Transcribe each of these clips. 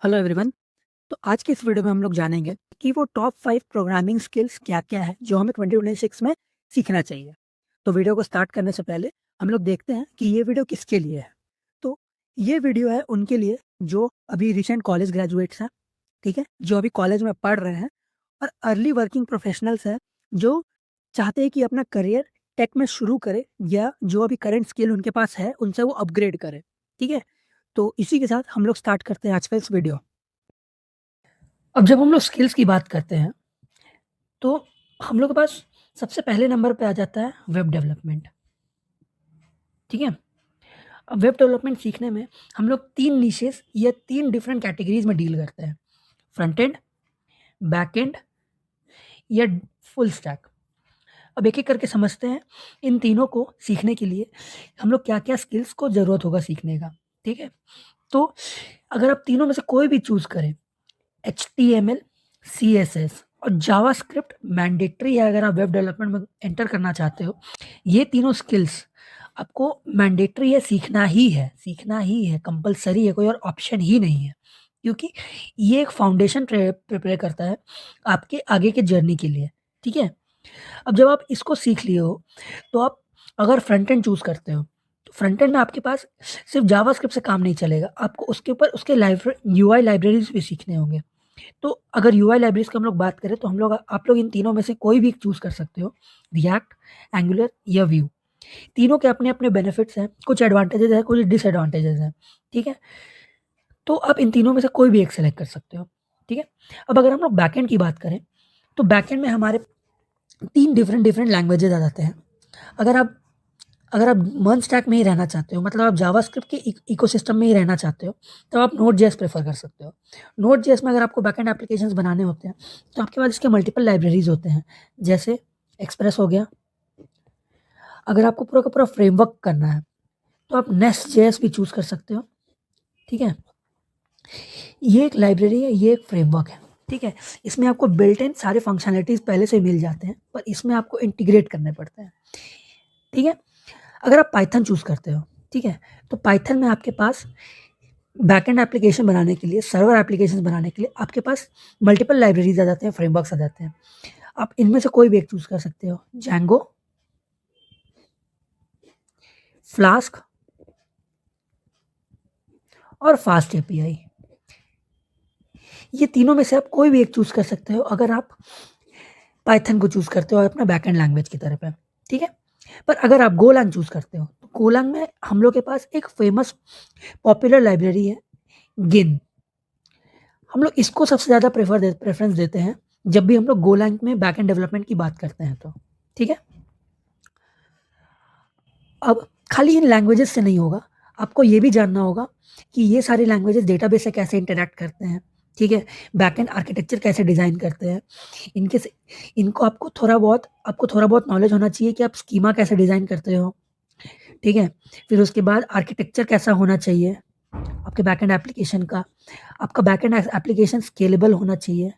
Hello everyone. तो आज के इस वीडियो में हम लोग जानेंगे कि वो टॉप 5 प्रोग्रामिंग स्किल्स क्या-क्या है जो हमें 2026 में सीखना चाहिए। तो वीडियो को स्टार्ट करने से पहले हम लोग देखते हैं कि ये वीडियो किसके लिए है। तो ये वीडियो है उनके लिए जो अभी रिसेंट कॉलेज ग्रेजुएट्स हैं, ठीक है? जो अभी कॉलेज में पढ़ रहे हैं और अर्ली वर्किंग प्रोफेशनल्स हैं जो चाहते हैं कि अपना करियर टेक में शुरू करें या जो अभी करंट स्किल उनके पास है उनसे वो अपग्रेड करें, ठीक है? तो इसी के साथ हम लोग स्टार्ट करते हैं आज का इस वीडियो। अब जब हम लोग स्किल्स की बात करते हैं, तो हम लोग के पास सबसे पहले नंबर पे आ जाता है वेब डेवलपमेंट, ठीक है? अब वेब डेवलपमेंट सीखने में हम लोग 3 निशेज़ या 3 डिफरेंट कैटेगरीज़ में डील करते हैं, फ्रंट एंड, बैक एंड या फुल स्टैक। अब एक-एक करके समझते हैं, इन तीनों को सीखने के लिए हम लोग क्या-क्या स्किल्स को ज़रूरत होगा सीखने का, ठीक है? तो अगर आप तीनों में से कोई भी चूज़ करें, एचटीएमएल, सीएसएस और जावास्क्रिप्ट मैंडेटरी है अगर आप वेब डेवलपमेंट में एंटर करना चाहते हो। ये तीनों स्किल्स आपको मैंडेटरी है, सीखना ही है, कंपल्सरी है, कोई और ऑप्शन ही नहीं है। क्योंकि ये एक फाउंडेशन प्रिपेयर करता है आपके आगे के जर्नी के लिए, ठीक है? अब जब आप इसको सीख लिए हो, तो आप अगर फ्रंट एंड चूज़ करते हो, तो फ्रंट एंड में आपके पास सिर्फ़ जावास्क्रिप्ट से काम नहीं चलेगा, आपको उसके ऊपर उसके यूआई लाइब्रेरीज़ भी सीखने होंगे। तो अगर यूआई लाइब्रेरीज़ की हम लोग बात करें तो आप लोग इन तीनों में से कोई भी एक चूज़ कर सकते हो, रिएक्ट, एंगुलर या व्यू। तीनों के अपने-अपने बेनिफिट्स हैं, कुछ एडवांटेजेज़ हैं, कुछ डिसएडवांटेजेज़ हैं, ठीक है? तो आप इन तीनों में से कोई भी एक सेलेक्ट कर सकते हो, ठीक है? अब अगर हम लोग बैकएंड की बात करें, तो बैकएंड में हमारे 3 डिफरेंट लैंग्वेजेज़ आ जाते हैं। अगर आप अगर आप मर्ज स्टैक में ही रहना चाहते हो, मतलब आप जावास्क्रिप्ट के इकोसिस्टम में ही रहना चाहते हो, तो आप नोड.जेएस प्रेफ़र कर सकते हो। नोड.जेएस में अगर आपको बैकएंड एप्लीकेशंस बनाने होते हैं, तो आपके पास इसके मल्टीपल लाइब्रेरीज़ होते हैं, जैसे एक्सप्रेस हो गया। अगर आपको पूरा का पूरा फ्रेमवर्क करना है, तो आप नेस्ट.जेएस भी चूज़ कर सकते हो, ठीक है? ये एक लाइब्रेरी है, ये एक फ्रेमवर्क है, ठीक है? इसमें आपको बिल्ट इन सारे फंक्शनैलिटीज़ पहले से मिल जाते हैं, पर इसमें आपको इंटीग्रेट करने पड़ते हैं, ठीक है? अगर आप पाइथन चूज़ करते हो, ठीक है? तो पाइथन में आपके पास बैकएंड एप्लीकेशन बनाने के लिए, सर्वर एप्लीकेशंस बनाने के लिए आपके पास मल्टीपल लाइब्रेरीज़ आ जाते हैं, फ्रेमवर्क्स आ जाते हैं। आप इनमें से कोई भी एक चूज़ कर सकते हो, जेंगो, फ्लास्क और फास्ट एपीआई। ये तीनों में से आप कोई भी एक चूज़ कर सकते हो अगर आप पाइथन को चूज़ करते हो अपना बैकएंड लैंग्वेज की तरफ है, ठीक है? पर अगर आप गोलैंग चूज़ करते हो, तो गोलैंग में हम लोग के पास एक फ़ेमस पॉपुलर लाइब्रेरी है, गिन। हम लोग इसको सबसे ज़्यादा प्रेफ़रेंस देते हैं, जब भी हम लोग गोलैंग में बैकएंड डेवलपमेंट की बात करते हैं तो, ठीक है? अब खाली इन लैंग्वेजेज़ से नहीं होगा, आपको ये भी जानना होगा कि ये सारी लैंग्वेजेज़ डेटाबेस से कैसे इंटरैक्ट करते हैं, ठीक है? बैकएंड आर्किटेक्चर कैसे डिज़ाइन करते हैं, इनके से इनको आपको थोड़ा बहुत नॉलेज होना चाहिए कि आप स्कीमा कैसे डिज़ाइन करते हो, ठीक है? फिर उसके बाद आर्किटेक्चर कैसा होना चाहिए आपके बैकएंड एप्लीकेशन का, आपका बैकएंड एप्लीकेशन स्केलेबल होना चाहिए,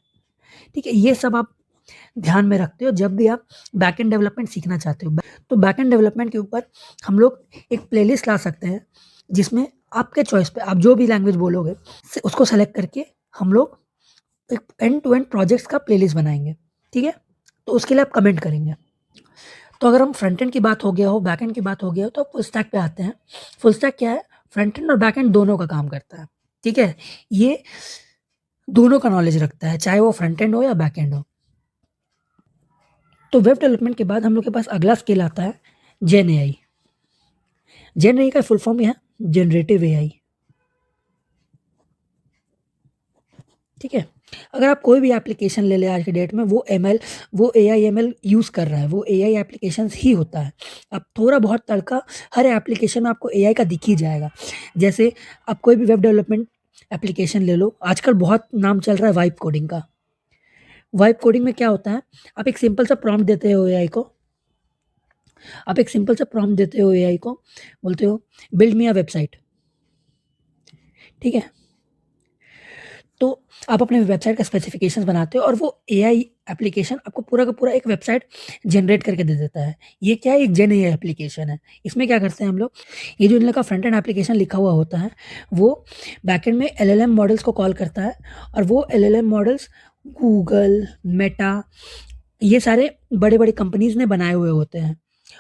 ठीक है? ये सब आप ध्यान में रखते हो जब भी आप बैकएंड डेवलपमेंट सीखना चाहते हो। तो बैकएंड डेवलपमेंट के ऊपर हम लोग एक प्लेलिस्ट ला सकते हैं, जिसमें आपके चॉइस पे आप जो भी लैंग्वेज बोलोगे उसको सेलेक्ट करके हम लोग एक एंड टू एंड प्रोजेक्ट्स का प्लेलिस्ट बनाएँगे, ठीक है? तो उसके लिए आप कमेंट करेंगे। तो अगर हम फ्रंट एंड की बात हो गया हो, बैक एंड की बात हो गया हो, तो फुल स्टैक पे आते हैं। फुल स्टैक क्या है? फ्रंट एंड और बैक एंड दोनों का काम करता है, ठीक है? ये दोनों का नॉलेज रखता है, चाहे वो फ्रंट एंड हो या बैक एंड हो। तो वेब डेवलपमेंट के बाद हम लोग के पास अगला स्किल आता है जेन एआई। जेन एआई का फुल फॉर्म है जनरेटिव एआई, ठीक है? अगर आप कोई भी एप्लीकेशन ले लें आज की डेट में वो एआई एमएल यूज़ कर रहा है, वो एआई एप्लीकेशंस ही होता है। अब थोड़ा बहुत तड़का हर एप्लीकेशन में आपको एआई का दिख ही जाएगा। जैसे आप कोई भी वेब डेवलपमेंट एप्लीकेशन ले लो, आजकल बहुत नाम चल रहा है वाइब कोडिंग का। वाइब कोडिंग में क्या होता है, आप एक सिंपल सा प्रॉम्प्ट देते हो एआई को, बोलते हो बिल्ड मी अ वेबसाइट, ठीक है? तो आप अपने वेबसाइट का स्पेसिफिकेशंस बनाते हो और वो एआई एप्लीकेशन आपको पूरा का पूरा एक वेबसाइट जनरेट करके दे देता है। ये क्या है, एक जेन एआई एप्लीकेशन है। इसमें क्या करते हैं हम लोग, ये जो इन लोग का फ्रंट एंड एप्लीकेशन लिखा हुआ होता है, वो बैकएंड में एलएलएम मॉडल्स को कॉल करता है और वो एलएलएम मॉडल्स गूगल, मेटा, ये सारे बड़े-बड़े कंपनीज़ ने बनाए हुए होते हैं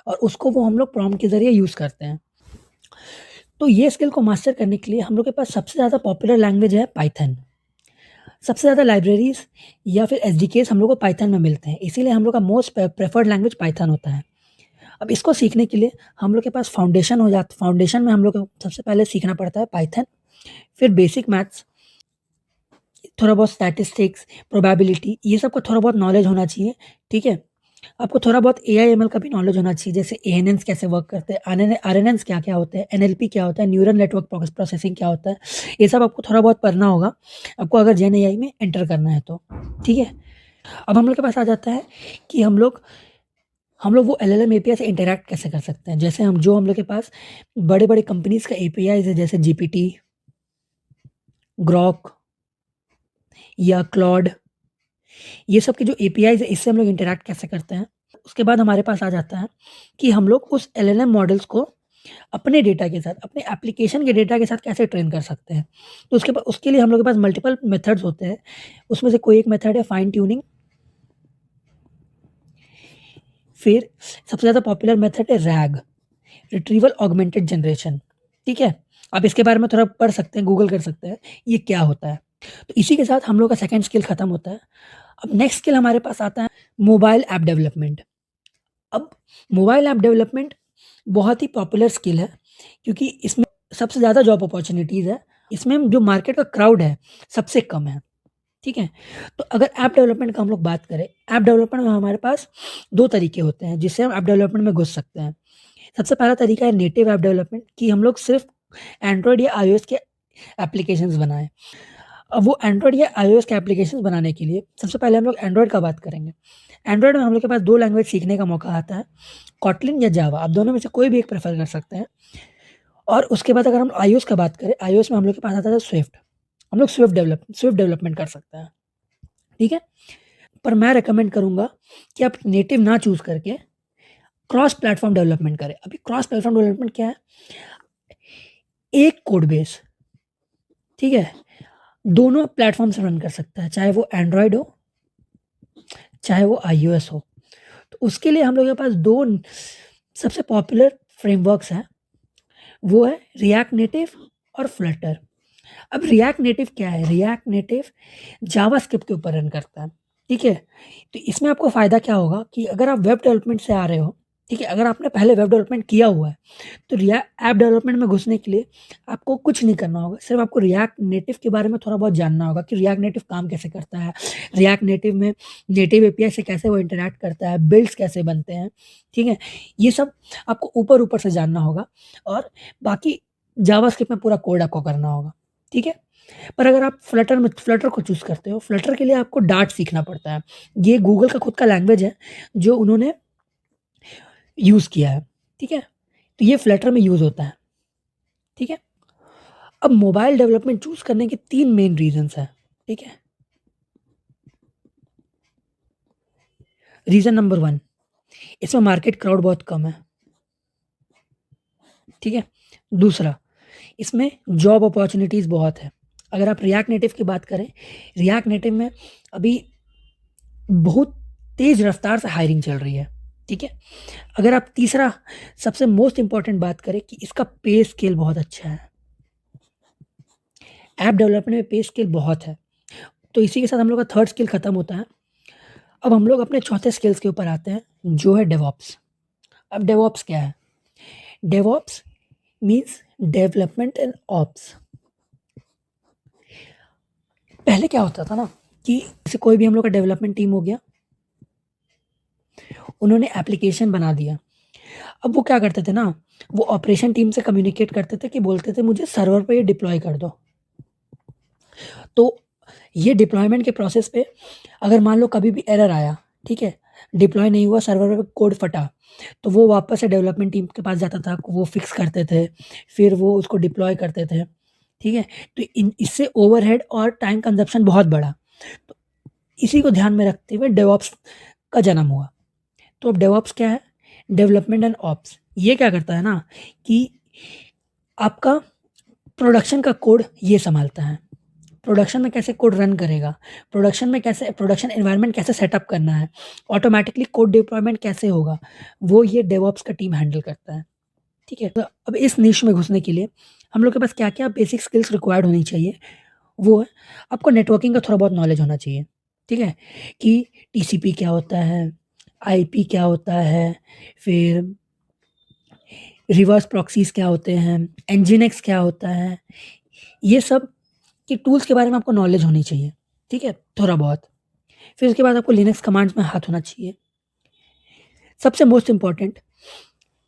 और उसको वो हम लोग प्रॉम्प्ट के ज़रिए यूज़ करते हैं। तो ये स्किल को मास्टर करने के लिए हम लोग के पास सबसे ज़्यादा पॉपुलर लैंग्वेज है पाइथन। सबसे ज़्यादा लाइब्रेरीज़ या फिर एसडीकेज़ हम लोग को पाइथन में मिलते हैं, इसीलिए हम लोग का मोस्ट प्रेफर्ड लैंग्वेज पाइथन होता है। अब इसको सीखने के लिए हम लोग के पास फाउंडेशन में हम लोग को सबसे पहले सीखना पड़ता है पाइथन, फिर बेसिक मैथ्स, थोड़ा बहुत स्टैटिस्टिक्स, प्रोबेबिलिटी, ये सब का थोड़ा बहुत नॉलेज होना चाहिए, ठीक है? आपको थोड़ा बहुत एआई-एमएल का भी नॉलेज होना चाहिए, जैसे एएनएन्स कैसे वर्क करते हैं, आरएनएन्स क्या-क्या होते हैं, एनएलपी क्या होता है, न्यूरल नेटवर्क प्रोसेसिंग क्या होता है, ये सब आपको थोड़ा बहुत पढ़ना होगा, आपको अगर जेन एआई में एंटर करना है तो, ठीक है? अब हम लोग के पास आ जाता है कि हम लोग वो एलएलएम एपीआई से इंटरैक्ट कैसे कर सकते हैं। जैसे हम लोग के पास बड़े-बड़े कंपनीज़ का एपीआईज़ है, जैसे जीपीटी, ग्रॉक या क्लॉड, ये सब के जो एपीआईज़ है, इससे हम लोग इंटरैक्ट कैसे करते हैं। उसके बाद हमारे पास आ जाता है कि हम लोग उस एलएलएम मॉडल्स को अपने डेटा के साथ, अपने एप्लीकेशन के डेटा के साथ कैसे ट्रेन कर सकते हैं। तो उसके लिए हम लोग के पास मल्टीपल मेथड्स होते हैं। उसमें से कोई एक मेथड है फाइन ट्यूनिंग, फिर सबसे ज़्यादा पॉपुलर मेथड है रैग, रिट्रीवल ऑगमेंटेड जनरेशन, ठीक है? आप इसके बारे में थोड़ा पढ़ सकते हैं, गूगल कर सकते हैं, ये क्या होता है। तो इसी के साथ हम लोग का सेकंड स्किल खत्म होता है। अब नेक्स्ट स्किल हमारे पास आता है मोबाइल ऐप डेवलपमेंट। अब मोबाइल ऐप डेवलपमेंट बहुत ही पॉपुलर स्किल है, क्योंकि इसमें सबसे ज़्यादा जॉब अपॉर्च्युनिटीज़ है। इसमें जो मार्केट का क्राउड है, सबसे कम है, ठीक है? तो अगर ऐप डेवलपमेंट का हम लोग बात करें, ऐप डेवलपमेंट में हमारे पास 2 तरीके होते हैं, जिससे हम ऐप डेवलपमेंट में घुस सकते हैं। सबसे पहला तरीका है नेटिव ऐप डेवलपमेंट, कि हम लोग सिर्फ़ एंड्रॉयड या आईओएस के एप्लीकेशंस बनाएँ। अब वो एंड्रॉयड या आईओएस के एप्लीकेशंस बनाने के लिए सबसे पहले हम लोग एंड्रॉयड का बात करेंगे। एंड्रॉयड में हम लोग के पास 2 लैंग्वेज सीखने का मौका आता है, कोटलिन या जावा, आप दोनों में से कोई भी एक प्रेफ़र कर सकते हैं। और उसके बाद अगर हम आईओएस का बात करें, आईओएस में हम लोग के पास आता है स्विफ्ट। हम लोग स्विफ्ट डेवलपमेंट कर सकते हैं, ठीक है? पर मैं रिकमेंड करूँगा कि आप नेटिव ना चूज़ करके क्रॉस प्लेटफ़ॉर्म डेवलपमेंट करें। अभी क्रॉस प्लेटफ़ॉर्म डेवलपमेंट क्या है? एक कोड बेस, ठीक है? दोनों प्लेटफ़ॉर्म से रन कर सकता है, चाहे वो एंड्रॉयड हो, चाहे वो आईओएस हो। तो उसके लिए हम लोग के पास 2 सबसे पॉपुलर फ्रेमवर्क्स हैं, वो है रिएक्ट नेटिव और फ्लटर। अब रिएक्ट नेटिव क्या है? रिएक्ट नेटिव जावास्क्रिप्ट के ऊपर रन करता है, ठीक है? तो इसमें आपको फ़ायदा क्या होगा कि अगर आप वेब डेवलपमेंट से आ रहे हो, ठीक है? अगर आपने पहले वेब डेवलपमेंट किया हुआ है, तो ऐप डेवलपमेंट में घुसने के लिए आपको कुछ नहीं करना होगा, सिर्फ़ आपको रिएक्ट नेटिव के बारे में थोड़ा बहुत जानना होगा कि रिएक्ट नेटिव काम कैसे करता है, रिएक्ट नेटिव में नेटिव एपीआई से कैसे वो इंटरैक्ट करता है, बिल्ड्स कैसे बनते हैं, ठीक है? ये सब आपको ऊपर-ऊपर से जानना होगा और बाकी जावास्क्रिप्ट में पूरा कोड आपको करना होगा, ठीक है? पर अगर आप फ्लटर को चूज़ करते हो, फ्लटर के लिए आपको डार्ट सीखना पड़ता है। ये गूगल का खुद का लैंग्वेज है, जो उन्होंने यूज़ किया है, ठीक है? तो ये फ्लटर में यूज़ होता है, ठीक है? अब मोबाइल डेवलपमेंट चूज़ करने के 3 मेन रीज़न्स हैं, ठीक है? रीज़न नंबर 1, इसमें मार्केट क्राउड बहुत कम है, ठीक है? दूसरा, इसमें जॉब अपॉर्च्युनिटीज़ बहुत है। अगर आप रिएक्ट नेटिव की बात करें, रिएक्ट नेटिव में अभी बहुत तेज़ रफ़्तार से हायरिंग चल रही है, ठीक है? अगर आप तीसरा सबसे मोस्ट इम्पोर्टेंट बात करें कि इसका पे स्केल बहुत अच्छा है। ऐप डेवलपमेंट में पे स्केल बहुत है। तो इसी के साथ हम लोग का थर्ड स्किल खत्म होता है। अब हम लोग अपने चौथे स्किल्स के ऊपर आते हैं, जो है डेवऑप्स। अब डेवऑप्स क्या है? DevOps means development and ops. पहले क्या होता था ना कि जैसे कोई भी हम लोग का डेवलपमेंट टीम हो गया, उन्होंने एप्लीकेशन बना दिया। अब वो क्या करते थे ना, वो ऑपरेशन टीम से कम्युनिकेट करते थे कि बोलते थे मुझे सर्वर पे ये डिप्लॉय कर दो। तो ये डिप्लॉयमेंट के प्रोसेस पे अगर मान लो कभी भी एरर आया, ठीक है? डिप्लॉय नहीं हुआ, सर्वर पे कोड फटा, तो वो वापस से डेवलपमेंट टीम के पास जाता था, वो फिक्स करते थे, फिर वो उसको डिप्लॉय करते थे, ठीक है। तो इससे ओवरहेड और टाइम कंजप्शन बहुत बढ़ा। तो इसी को ध्यान में रखते हुए डेवऑप्स का जन्म हुआ। तो अब डेवऑप्स क्या है? Development and ops. ये क्या करता है ना कि आपका प्रोडक्शन का कोड ये संभालता है। प्रोडक्शन में कैसे कोड रन करेगा, प्रोडक्शन में कैसे प्रोडक्शन एनवायरनमेंट कैसे सेटअप करना है, ऑटोमेटिकली कोड डिप्लॉयमेंट कैसे होगा, वो ये डेवऑप्स का टीम हैंडल करता है। ठीक है। तो अब इस निश में घुसने के लिए हम लोग के पास क्या क्या बेसिक स्किल्स रिक्वायर्ड होनी चाहिए, वो है आपको नेटवर्किंग का थोड़ा बहुत नॉलेज होना चाहिए। ठीक है, कि टीसीपी क्या होता है, आईपी क्या होता है, फिर रिवर्स प्रॉक्सीज क्या होते हैं, एनजीनेक्स क्या होता है, ये सब के टूल्स के बारे में आपको नॉलेज होनी चाहिए। ठीक है, थोड़ा बहुत। फिर उसके बाद आपको लिनक्स कमांड्स में हाथ होना चाहिए। सबसे मोस्ट इम्पॉर्टेंट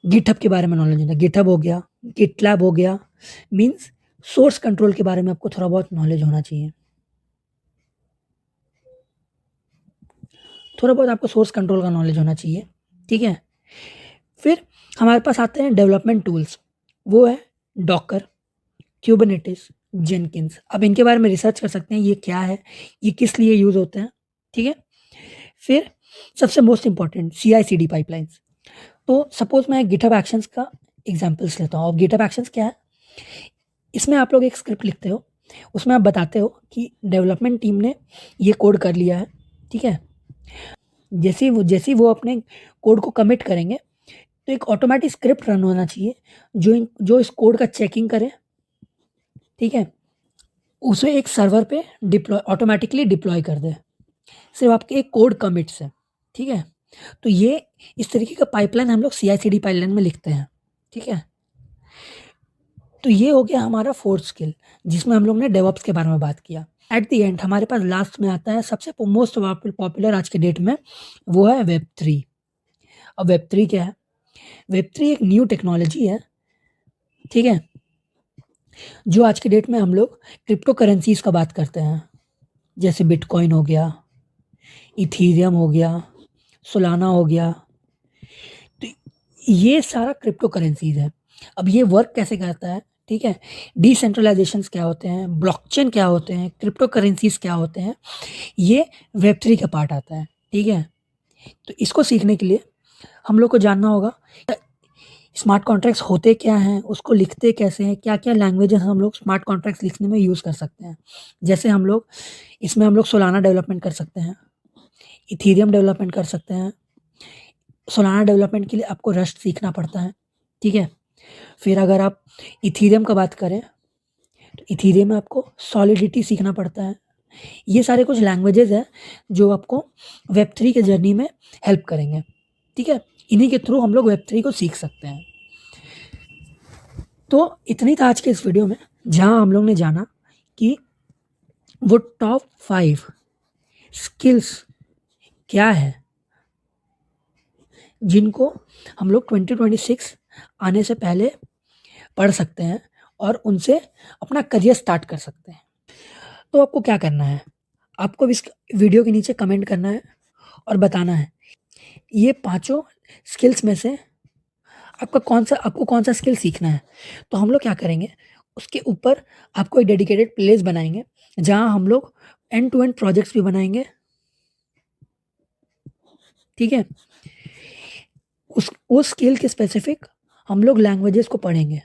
गिटहब के बारे में नॉलेज होना। गिटहब हो गया, गिटलैब हो गया, मीन्स सोर्स कंट्रोल के बारे में आपको थोड़ा बहुत नॉलेज होना चाहिए। थोड़ा बहुत आपको सोर्स कंट्रोल का नॉलेज होना चाहिए। ठीक है। फिर हमारे पास आते हैं डेवलपमेंट टूल्स, वो है डॉकर, क्यूबरनेटिस, जेनकिंस। अब इनके बारे में रिसर्च कर सकते हैं, ये क्या है, ये किस लिए यूज़ होते हैं। ठीक है। फिर सबसे मोस्ट इम्पॉर्टेंट CI/CD पाइपलाइंस। तो सपोज मैं गिटहब एक्शंस का एग्जांपल्स लेता हूँ। अब गिटहब एक्शंस क्या है? इसमें आप लोग एक स्क्रिप्ट लिखते हो, उसमें आप बताते हो कि डेवलपमेंट टीम ने ये कोड कर लिया है। ठीक है। जैसे ही वो अपने कोड को कमिट करेंगे, तो एक ऑटोमेटिक स्क्रिप्ट रन होना चाहिए जो इस कोड का चेकिंग करे। ठीक है, उसे एक सर्वर पे ऑटोमेटिकली डिप्लॉय कर दे, सिर्फ आपके एक कोड कमिट से। ठीक है। तो ये इस तरीके का पाइपलाइन हम लोग CI/CD पाइपलाइन में लिखते हैं। ठीक है। तो ये हो गया हमारा फोर्थ स्किल, जिसमें हम लोग ने डेवऑप्स के बारे में बात किया। एट द एंड हमारे पास लास्ट में आता है सबसे मोस्ट पॉपुलर आज के डेट में, वो है Web3। अब Web3 क्या है? Web3 एक न्यू टेक्नोलॉजी है। ठीक है, जो आज के डेट में हम लोग क्रिप्टो करेंसीज का बात करते हैं, जैसे बिटकॉइन हो गया, इथीरियम हो गया, सोलाना हो गया। तो ये सारा क्रिप्टो करेंसीज है। अब ये वर्क कैसे करता है? ठीक है, डिसेंट्रलाइजेशन क्या होते हैं, ब्लॉकचेन क्या होते हैं, क्रिप्टो करेंसीज क्या होते हैं, ये Web3 का पार्ट आता है। ठीक है। तो इसको सीखने के लिए हम लोग को जानना होगा स्मार्ट कॉन्ट्रैक्ट्स होते क्या हैं, उसको लिखते कैसे हैं, क्या क्या लैंग्वेजेस हम लोग स्मार्ट कॉन्ट्रैक्ट्स लिखने में यूज़ कर सकते हैं। जैसे हम लोग इसमें हम लोग सोलाना डेवलपमेंट कर सकते हैं, इथीरियम डेवलपमेंट कर सकते हैं। सोलाना डेवलपमेंट के लिए आपको रस्ट सीखना पड़ता है। ठीक है। फिर अगर आप इथीरियम का बात करें, तो इथीरियम में आपको सॉलिडिटी सीखना पड़ता है। ये सारे कुछ लैंग्वेजेस हैं जो आपको Web3 के जर्नी में हेल्प करेंगे। ठीक है, इन्हीं के थ्रू हम लोग Web3 को सीख सकते हैं। तो इतनी था आज के इस वीडियो में, जहाँ हम लोग ने जाना कि वो टॉप 5 स्किल्स क्या है जिनको हम लोग 2026 आने से पहले पढ़ सकते हैं और उनसे अपना करियर स्टार्ट कर सकते हैं। तो आपको क्या करना है? आपको इस वीडियो के नीचे कमेंट करना है और बताना है ये पांचों स्किल्स में से आपको कौन सा स्किल सीखना है। तो हम लोग क्या करेंगे, उसके ऊपर आपको एक डेडिकेटेड प्लेलिस्ट बनाएंगे, जहां हम लोग एंड टू एंड प्रोजेक्ट्स भी बनाएंगे। ठीक है, उस स्किल के स्पेसिफिक हम लोग लैंग्वेजेस को पढ़ेंगे।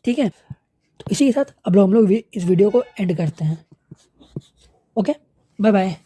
ठीक है, तो इसी के साथ अब हम लोग इस वीडियो को एंड करते हैं। Okay, bye bye.